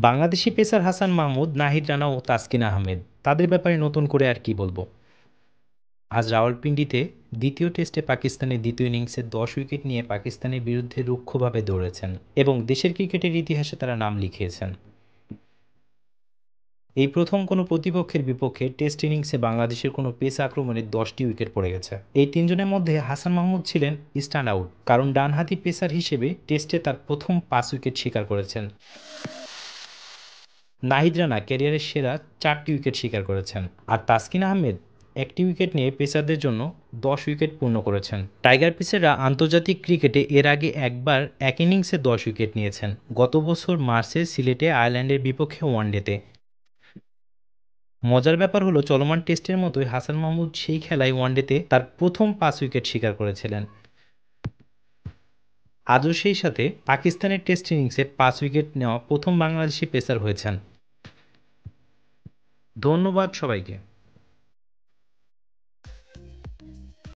Bangladeshi pacer Hasan Mahmud, Nahid Rana ও তাসকিন আহমেদ তাদের ব্যাপারে নতুন করে আর কি বলবো। আজ রাওয়ালপিন্ডিতে দ্বিতীয় টেস্টে পাকিস্তানের দ্বিতীয় ইনিংসে ১০ উইকেট নিয়ে পাকিস্তানের বিরুদ্ধে রুক্ষভাবে দৌড়েছেন এবং দেশের ক্রিকেটের ইতিহাসে তারা নাম লিখিয়েছেন। এই প্রথম কোনো প্রতিপক্ষের বিপক্ষে টেস্ট ইনিংসে বাংলাদেশের কোনো পেস আক্রমণে ১০টি উইকেট পড়ে গেছে। এই তিনজনের মধ্যে হাসান মাহমুদ ছিলেন স্ট্যান্ড আউট, কারণ ডানহাতি পেসার হিসেবে টেস্টে তার প্রথম ৫ উইকেট শিকার করেছেন। নাহিদ রানা ক্যারিয়ারের সেরা ৪টি উইকেট শিকার করেছেন, আর তাসকিন আহমেদ একটি উইকেট নিয়ে পেসারদের জন্য ১০ উইকেট পূর্ণ করেছেন। টাইগার পেসাররা আন্তর্জাতিক ক্রিকেটে এর আগে একবার এক ইনিংসে ১০ উইকেট নিয়েছেন, গত বছর মার্চে সিলেটে আয়ারল্যান্ডের বিপক্ষে ওয়ানডেতে। মজার ব্যাপার হলো, চলমান টেস্টের মতোই হাসান মাহমুদ সেই খেলায় ওয়ানডেতে তার প্রথম ৫ উইকেট শিকার করেছিলেন। আজও সেই সাথে পাকিস্তানের টেস্ট ইনিংসে ৫ উইকেট নেওয়া প্রথম বাংলাদেশি পেসার হয়েছেন। ধন্যবাদ সবাইকে।